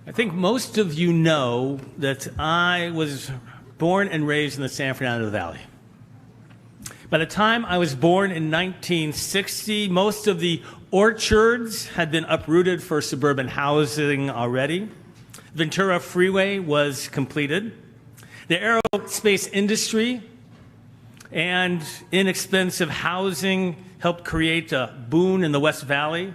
I think most of you know that I was born and raised in the San Fernando Valley. By the time I was born in 1960, most of the orchards had been uprooted for suburban housing already. Ventura Freeway was completed. The aerospace industry and inexpensive housing helped create a boom in the West Valley.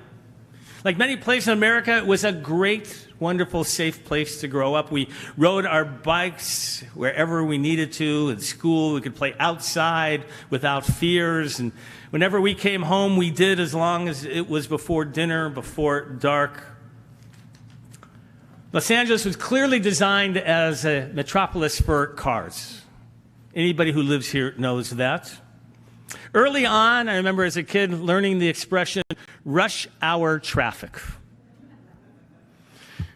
Like many places in America, it was a great, wonderful, safe place to grow up. We rode our bikes wherever we needed to. At school, we could play outside without fears. And whenever we came home, we did as long as it was before dinner, before dark. Los Angeles was clearly designed as a metropolis for cars. Anybody who lives here knows that. Early on, I remember as a kid learning the expression, rush hour traffic.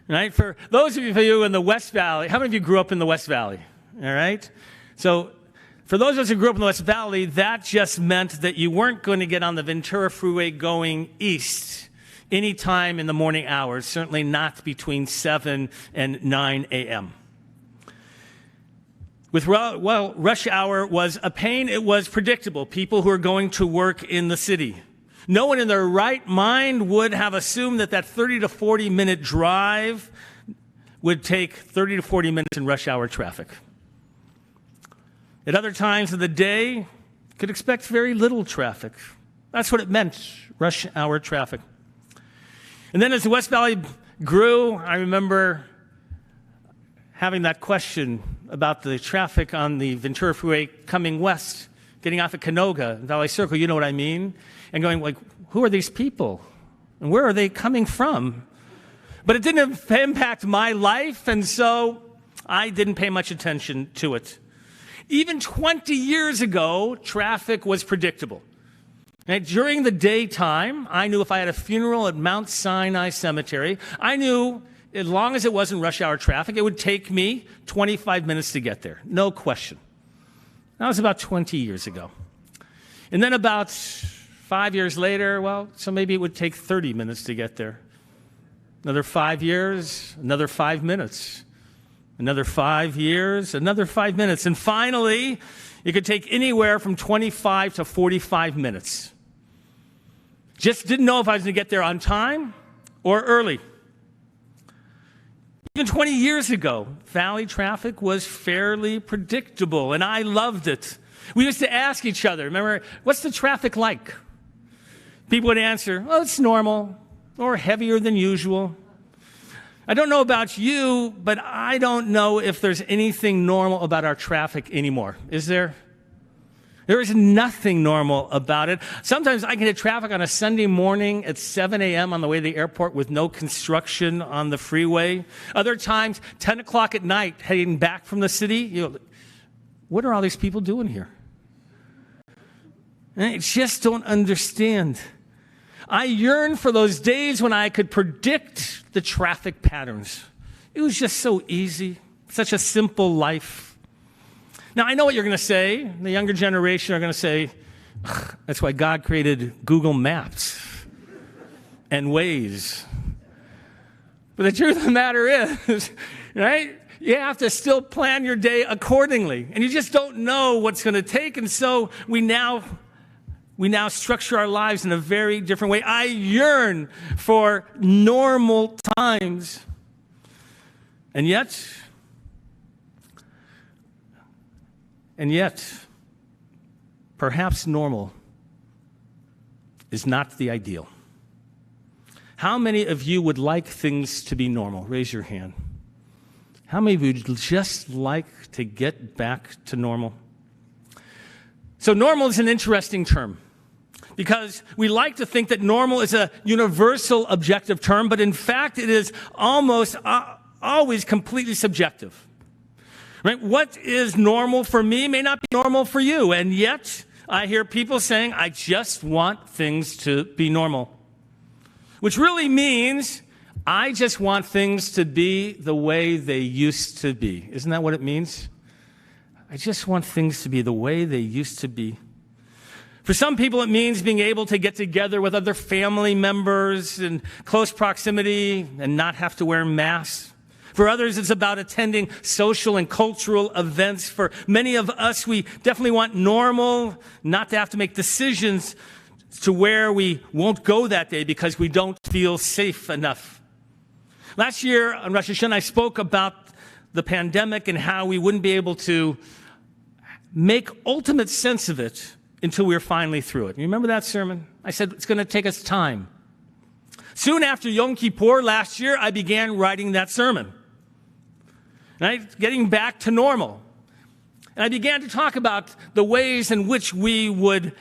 Right? For those of you in the West Valley, how many of you grew up in the West Valley? All right? So for those of us who grew up in the West Valley, that just meant that you weren't going to get on the Ventura Freeway going east any time in the morning hours, certainly not between 7 and 9 a.m. Rush hour was a pain. It was predictable. People who are going to work in the city. No one in their right mind would have assumed that 30 to 40 minute drive would take 30 to 40 minutes in rush hour traffic. At other times of the day, you could expect very little traffic. That's what it meant, rush hour traffic. And then as the West Valley grew, I remember having that question about the traffic on the Ventura Freeway coming west, getting off at Canoga, Valley Circle, you know what I mean? And going like, who are these people? And where are they coming from? But it didn't impact my life, and so I didn't pay much attention to it. Even 20 years ago, traffic was predictable. And during the daytime, I knew if I had a funeral at Mount Sinai Cemetery, I knew as long as it wasn't rush hour traffic, it would take me 25 minutes to get there. No question. That was about 20 years ago. And then about 5 years later, so maybe it would take 30 minutes to get there. Another 5 years, another 5 minutes. Another 5 years, another 5 minutes. And finally, it could take anywhere from 25 to 45 minutes. Just didn't know if I was going to get there on time or early. Even 20 years ago, valley traffic was fairly predictable, and I loved it. We used to ask each other, remember, what's the traffic like? People would answer, oh, it's normal, or heavier than usual. I don't know about you, but I don't know if there's anything normal about our traffic anymore. Is there? There is nothing normal about it. Sometimes I can hit traffic on a Sunday morning at 7 a.m. on the way to the airport with no construction on the freeway. Other times, 10 o'clock at night, heading back from the city. What are all these people doing here? And I just don't understand. I yearn for those days when I could predict the traffic patterns. It was just so easy, such a simple life. Now, I know what you're going to say. The younger generation are going to say, that's why God created Google Maps and Waze. But the truth of the matter is, right, you have to still plan your day accordingly. And you just don't know what's going to take. And so we now structure our lives in a very different way. I yearn for normal times. And yet, perhaps normal is not the ideal. How many of you would like things to be normal? Raise your hand. How many of you would just like to get back to normal? So normal is an interesting term because we like to think that normal is a universal objective term, but in fact it is almost always completely subjective. Right? What is normal for me may not be normal for you. And yet, I hear people saying, I just want things to be normal. Which really means, I just want things to be the way they used to be. Isn't that what it means? I just want things to be the way they used to be. For some people, it means being able to get together with other family members in close proximity and not have to wear masks. For others, it's about attending social and cultural events. For many of us, we definitely want normal, not to have to make decisions to where we won't go that day because we don't feel safe enough. Last year on Rosh Hashanah, I spoke about the pandemic and how we wouldn't be able to make ultimate sense of it until we were finally through it. You remember that sermon? I said it's going to take us time. Soon after Yom Kippur last year, I began writing that sermon. Right? Getting back to normal. And I began to talk about the ways in which we would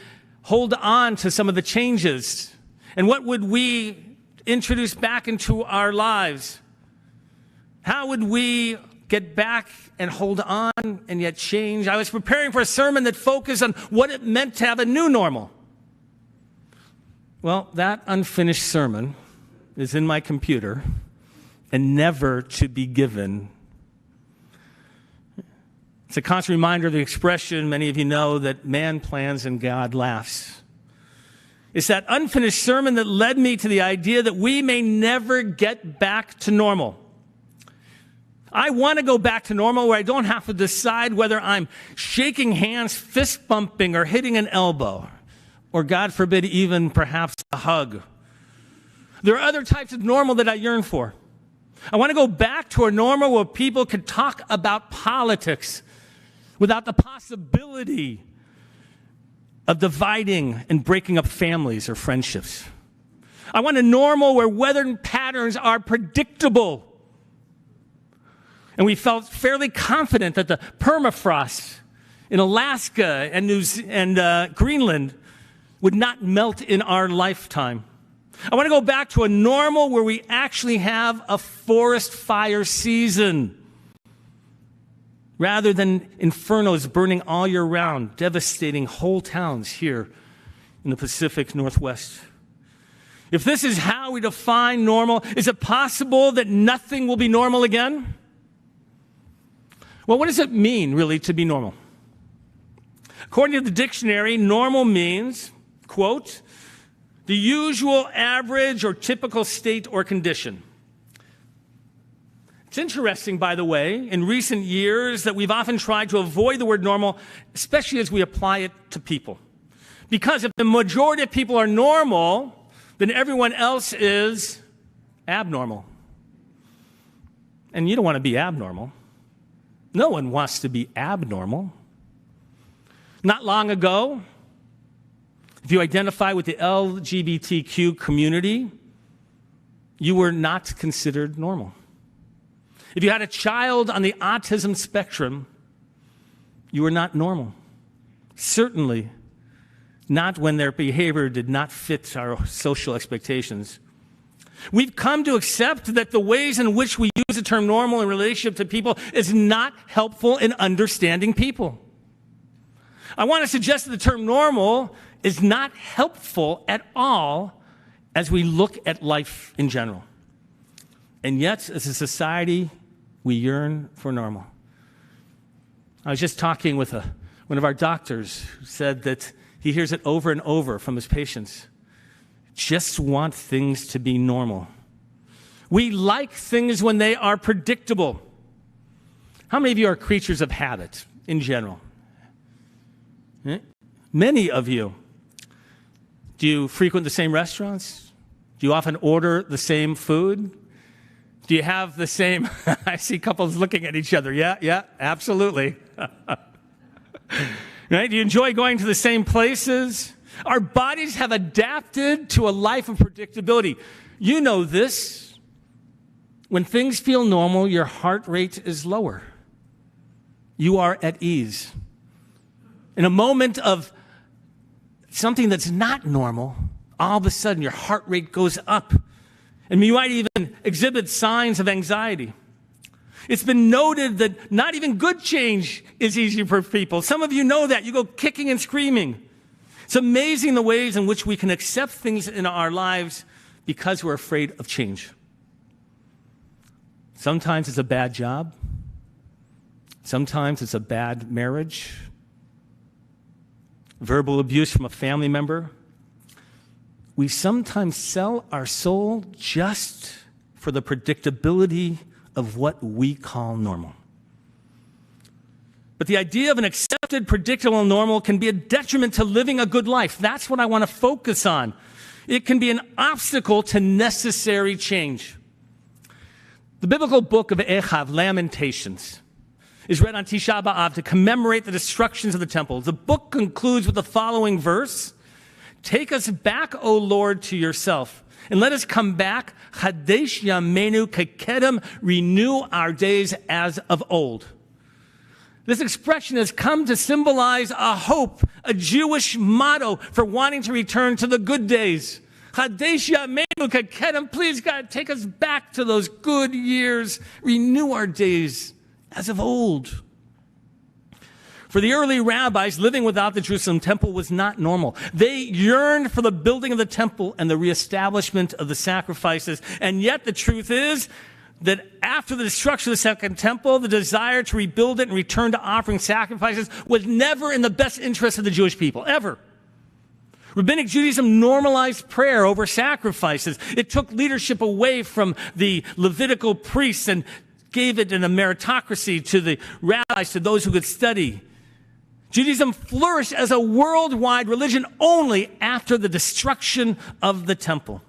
hold on to some of the changes. And what would we introduce back into our lives? How would we get back and hold on and yet change? I was preparing for a sermon that focused on what it meant to have a new normal. Well, that unfinished sermon is in my computer and never to be given. It's a constant reminder of the expression many of you know that man plans and God laughs. It's that unfinished sermon that led me to the idea that we may never get back to normal. I want to go back to normal where I don't have to decide whether I'm shaking hands, fist bumping, or hitting an elbow, or God forbid, even perhaps a hug. There are other types of normal that I yearn for. I want to go back to a normal where people could talk about politics without the possibility of dividing and breaking up families or friendships. I want a normal where weather patterns are predictable. And we felt fairly confident that the permafrost in Alaska and Greenland would not melt in our lifetime. I want to go back to a normal where we actually have a forest fire season rather than infernos burning all year round, devastating whole towns here in the Pacific Northwest. If this is how we define normal, is it possible that nothing will be normal again? Well, what does it mean, really, to be normal? According to the dictionary, normal means, quote, the usual, average, or typical state or condition. It's interesting, by the way, in recent years that we've often tried to avoid the word normal, especially as we apply it to people. Because if the majority of people are normal, then everyone else is abnormal. And you don't want to be abnormal. No one wants to be abnormal. Not long ago, if you identify with the LGBTQ community, you were not considered normal. If you had a child on the autism spectrum, you were not normal. Certainly not when their behavior did not fit our social expectations. We've come to accept that the ways in which we use the term normal in relationship to people is not helpful in understanding people. I want to suggest that the term normal is not helpful at all as we look at life in general. And yet, as a society, we yearn for normal. I was just talking with one of our doctors who said that he hears it over and over from his patients. Just want things to be normal. We like things when they are predictable. How many of you are creatures of habit in general? Many of you. Do you frequent the same restaurants? Do you often order the same food? Do you have the same, I see couples looking at each other. Yeah, absolutely. Right? Do you enjoy going to the same places? Our bodies have adapted to a life of predictability. You know this. When things feel normal, your heart rate is lower. You are at ease. In a moment of something that's not normal, all of a sudden your heart rate goes up. And you might even exhibit signs of anxiety. It's been noted that not even good change is easy for people. Some of you know that. You go kicking and screaming. It's amazing the ways in which we can accept things in our lives because we're afraid of change. Sometimes it's a bad job. Sometimes it's a bad marriage. Verbal abuse from a family member. We sometimes sell our soul just for the predictability of what we call normal. But the idea of an accepted, predictable normal can be a detriment to living a good life. That's what I want to focus on. It can be an obstacle to necessary change. The biblical book of Echav, Lamentations, is read on Tisha B'Av to commemorate the destructions of the temple. The book concludes with the following verse: "Take us back, O Lord, to yourself, and let us come back. Chadesh Yameinu Kekedem, renew our days as of old." This expression has come to symbolize a hope, a Jewish motto for wanting to return to the good days. Chadesh Yameinu Kekedem, please God, take us back to those good years. Renew our days as of old. For the early rabbis, living without the Jerusalem temple was not normal. They yearned for the building of the temple and the reestablishment of the sacrifices. And yet the truth is that after the destruction of the second temple, the desire to rebuild it and return to offering sacrifices was never in the best interest of the Jewish people, ever. Rabbinic Judaism normalized prayer over sacrifices. It took leadership away from the Levitical priests and gave it in a meritocracy to the rabbis, to those who could study. Judaism flourished as a worldwide religion only after the destruction of the temple.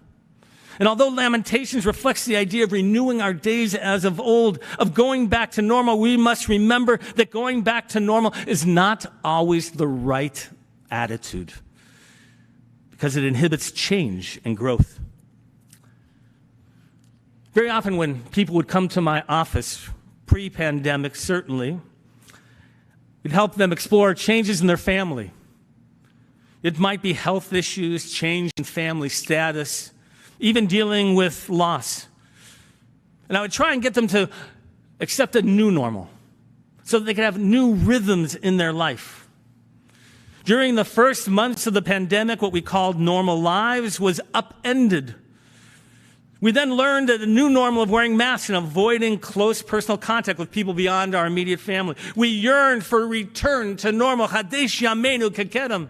And although Lamentations reflects the idea of renewing our days as of old, of going back to normal, we must remember that going back to normal is not always the right attitude, because it inhibits change and growth. Very often when people would come to my office, pre-pandemic certainly, we'd help them explore changes in their family. It might be health issues, change in family status, even dealing with loss. And I would try and get them to accept a new normal so that they could have new rhythms in their life. During the first months of the pandemic, what we called normal lives was upended. We then learned that the new normal of wearing masks and avoiding close personal contact with people beyond our immediate family. We yearned for a return to normal. Chadesh Yameinu Kekedem.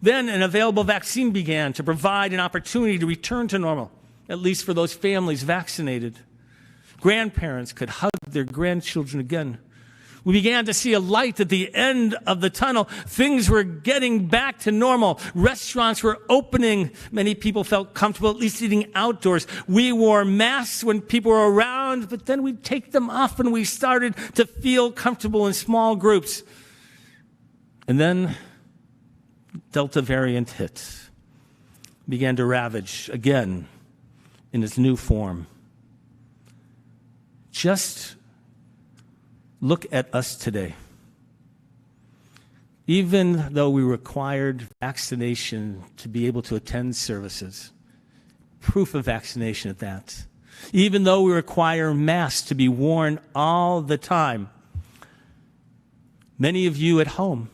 Then an available vaccine began to provide an opportunity to return to normal, at least for those families vaccinated. Grandparents could hug their grandchildren again. We began to see a light at the end of the tunnel. Things were getting back to normal. Restaurants were opening. Many people felt comfortable at least eating outdoors. We wore masks when people were around, but then we'd take them off and we started to feel comfortable in small groups. And then Delta variant hit, began to ravage again in its new form. Just look at us today. Even though we required vaccination to be able to attend services, proof of vaccination at that, even though we require masks to be worn all the time, many of you at home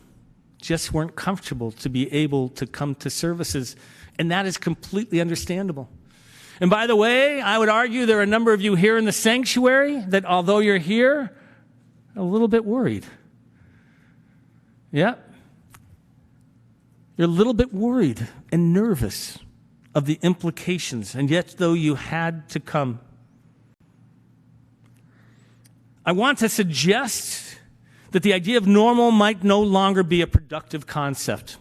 just weren't comfortable to be able to come to services, and that is completely understandable. And by the way, I would argue there are a number of you here in the sanctuary that although you're here, are a little bit worried. Yeah. You're a little bit worried and nervous of the implications, and yet though you had to come, I want to suggest that the idea of normal might no longer be a productive concept.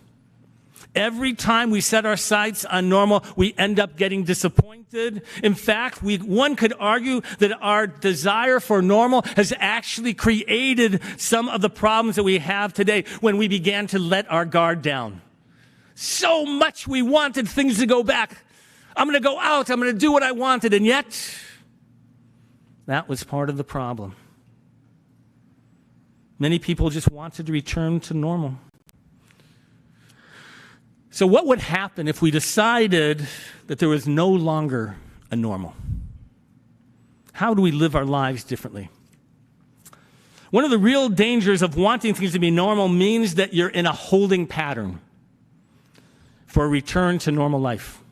Every time we set our sights on normal, we end up getting disappointed. In fact, one could argue that our desire for normal has actually created some of the problems that we have today when we began to let our guard down. So much we wanted things to go back. I'm going to go out. I'm going to do what I wanted. And yet, that was part of the problem. Many people just wanted to return to normal. So what would happen if we decided that there was no longer a normal? How do we live our lives differently? One of the real dangers of wanting things to be normal means that you're in a holding pattern for a return to normal life.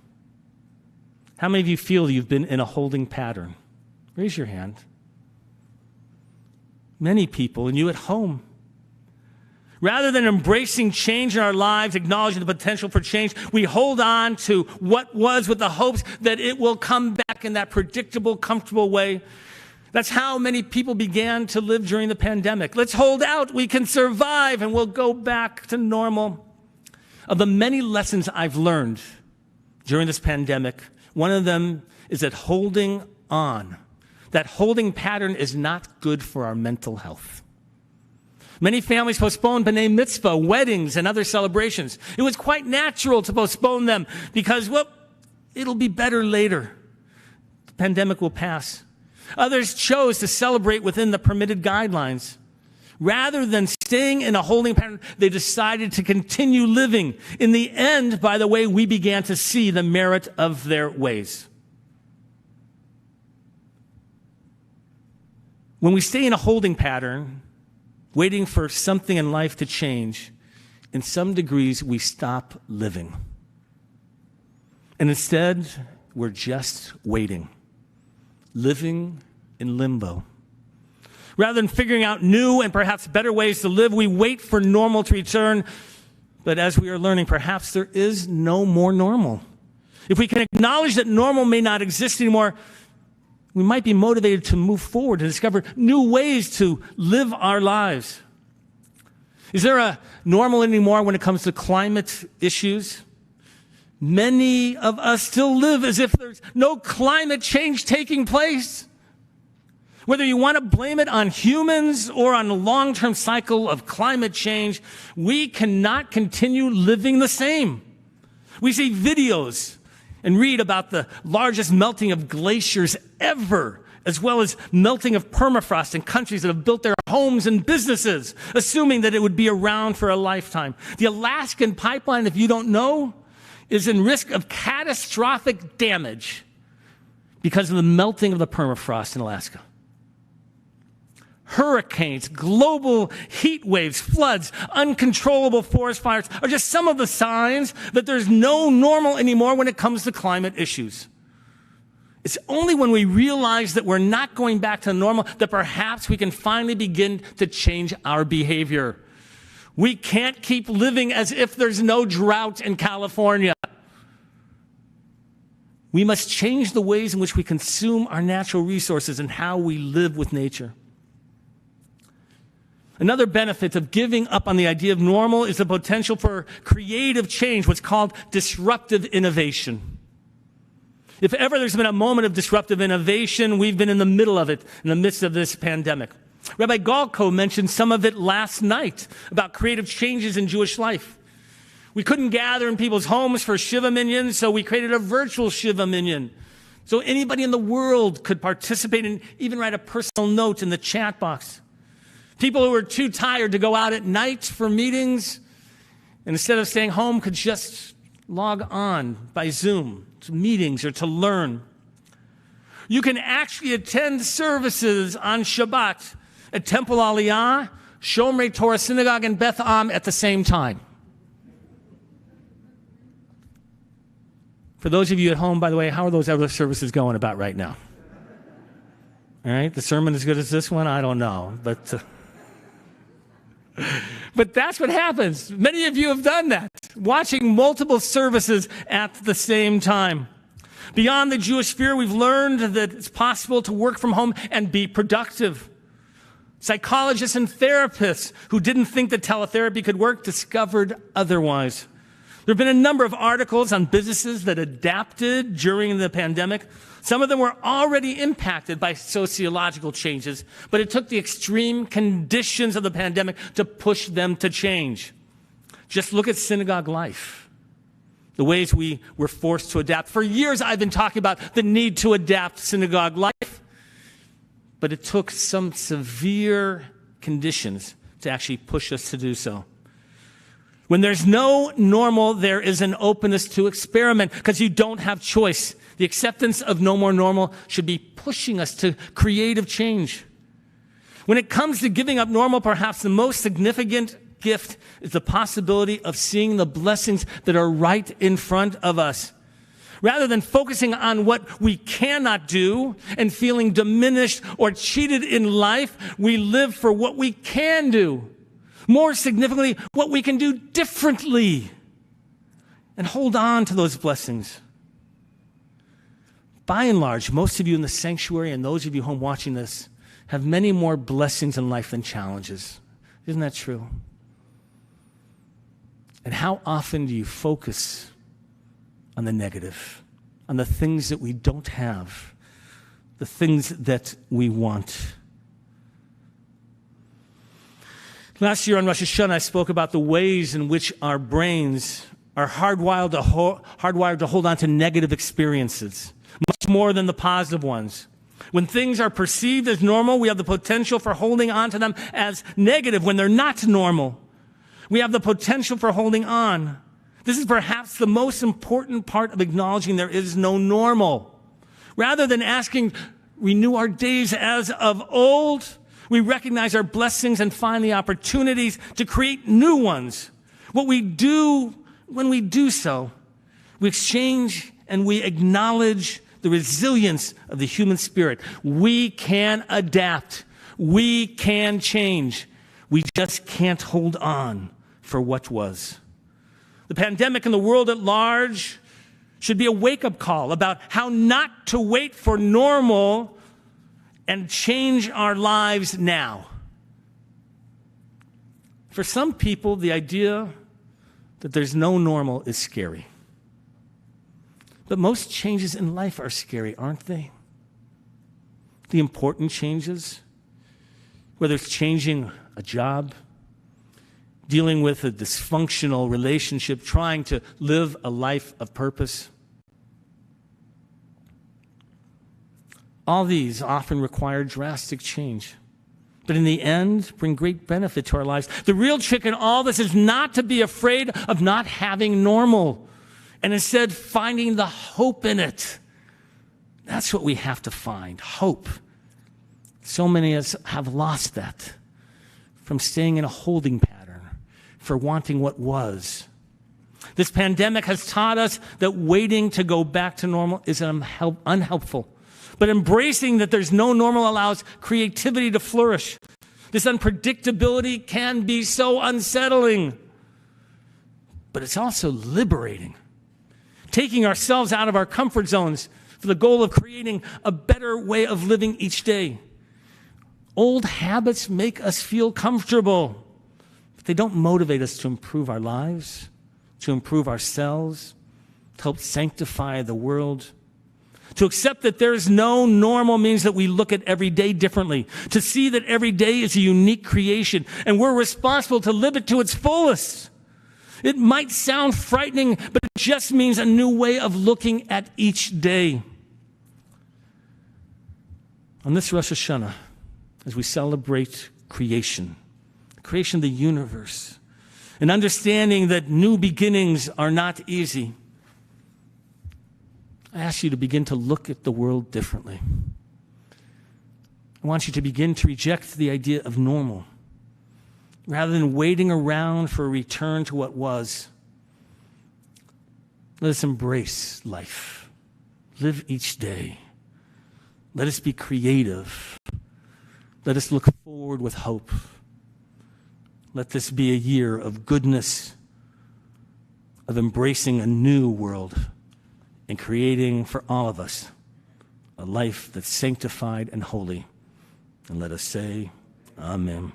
How many of you feel you've been in a holding pattern? Raise your hand. Many people, and you at home. Rather than embracing change in our lives, acknowledging the potential for change, we hold on to what was with the hopes that it will come back in that predictable, comfortable way. That's how many people began to live during the pandemic. Let's hold out, we can survive, and we'll go back to normal. Of the many lessons I've learned during this pandemic, one of them is that holding on, that holding pattern is not good for our mental health. Many families postponed B'nai Mitzvah, weddings, and other celebrations. It was quite natural to postpone them because, well, it'll be better later. The pandemic will pass. Others chose to celebrate within the permitted guidelines. Rather than staying in a holding pattern, they decided to continue living. In the end, by the way, we began to see the merit of their ways. When we stay in a holding pattern, waiting for something in life to change, in some degrees, we stop living. And instead, we're just waiting, living in limbo. Rather than figuring out new and perhaps better ways to live, we wait for normal to return. But as we are learning, perhaps there is no more normal. If we can acknowledge that normal may not exist anymore, we might be motivated to move forward and discover new ways to live our lives. Is there a normal anymore when it comes to climate issues? Many of us still live as if there's no climate change taking place. Whether you want to blame it on humans or on the long-term cycle of climate change, we cannot continue living the same. We see videos and read about the largest melting of glaciers ever, as well as melting of permafrost in countries that have built their homes and businesses, assuming that it would be around for a lifetime. The Alaskan pipeline, if you don't know, is in risk of catastrophic damage because of the melting of the permafrost in Alaska. Hurricanes, global heat waves, floods, uncontrollable forest fires are just some of the signs that there's no normal anymore when it comes to climate issues. It's only when we realize that we're not going back to normal that perhaps we can finally begin to change our behavior. We can't keep living as if there's no drought in California. We must change the ways in which we consume our natural resources and how we live with nature. Another benefit of giving up on the idea of normal is the potential for creative change, what's called disruptive innovation. If ever there's been a moment of disruptive innovation, we've been in the middle of it, in the midst of this pandemic. Rabbi Vogel mentioned some of it last night about creative changes in Jewish life. We couldn't gather in people's homes for Shiva Minyan, so we created a virtual Shiva Minyan. So anybody in the world could participate and even write a personal note in the chat box. People who were too tired to go out at night for meetings, and instead of staying home, could just log on by Zoom to meetings or to learn. You can actually attend services on Shabbat at Temple Aliyah, Shomrei Torah Synagogue, and Beth Am at the same time. For those of you at home, by the way, how are those other services going about right now? All right, the sermon as good as this one? I don't know, but that's what happens. Many of you have done that, watching multiple services at the same time. Beyond the Jewish sphere, we've learned that it's possible to work from home and be productive. Psychologists and therapists who didn't think that teletherapy could work discovered otherwise. There have been a number of articles on businesses that adapted during the pandemic. Some of them were already impacted by sociological changes, but it took the extreme conditions of the pandemic to push them to change. Just look at synagogue life, the ways we were forced to adapt. For years, I've been talking about the need to adapt synagogue life, but it took some severe conditions to actually push us to do so. When there's no normal, there is an openness to experiment because you don't have choice. The acceptance of no more normal should be pushing us to creative change. When it comes to giving up normal, perhaps the most significant gift is the possibility of seeing the blessings that are right in front of us. Rather than focusing on what we cannot do and feeling diminished or cheated in life, we live for what we can do. More significantly, what we can do differently, and hold on to those blessings. By and large, most of you in the sanctuary and those of you home watching this have many more blessings in life than challenges. Isn't that true? And how often do you focus on the negative, on the things that we don't have, the things that we want? Last year on Rosh Hashanah, I spoke about the ways in which our brains are hardwired to hold on to negative experiences, much more than the positive ones. When things are perceived as normal, we have the potential for holding on to them as negative when they're not normal. We have the potential for holding on. This is perhaps the most important part of acknowledging there is no normal. Rather than asking, renew our days as of old, we recognize our blessings and find the opportunities to create new ones. What we do when we do so, we exchange and we acknowledge the resilience of the human spirit. We can adapt. We can change. We just can't hold on for what was. The pandemic and the world at large should be a wake-up call about how not to wait for normal and change our lives now. For some people, the idea that there's no normal is scary. But most changes in life are scary, aren't they? The important changes, whether it's changing a job, dealing with a dysfunctional relationship, trying to live a life of purpose. All these often require drastic change, but in the end, bring great benefit to our lives. The real trick in all this is not to be afraid of not having normal, and instead finding the hope in it. That's what we have to find, hope. So many of us have lost that from staying in a holding pattern, for wanting what was. This pandemic has taught us that waiting to go back to normal is unhelpful. But embracing that there's no normal allows creativity to flourish. This unpredictability can be so unsettling, but it's also liberating. Taking ourselves out of our comfort zones for the goal of creating a better way of living each day. Old habits make us feel comfortable, but they don't motivate us to improve our lives, to improve ourselves, to help sanctify the world. To accept that there is no normal means that we look at every day differently. To see that every day is a unique creation and we're responsible to live it to its fullest. It might sound frightening, but it just means a new way of looking at each day. On this Rosh Hashanah, as we celebrate creation, the creation of the universe, and understanding that new beginnings are not easy, I ask you to begin to look at the world differently. I want you to begin to reject the idea of normal. Rather than waiting around for a return to what was, let us embrace life. Live each day. Let us be creative. Let us look forward with hope. Let this be a year of goodness, of embracing a new world, and creating for all of us a life that's sanctified and holy. And let us say, Amen.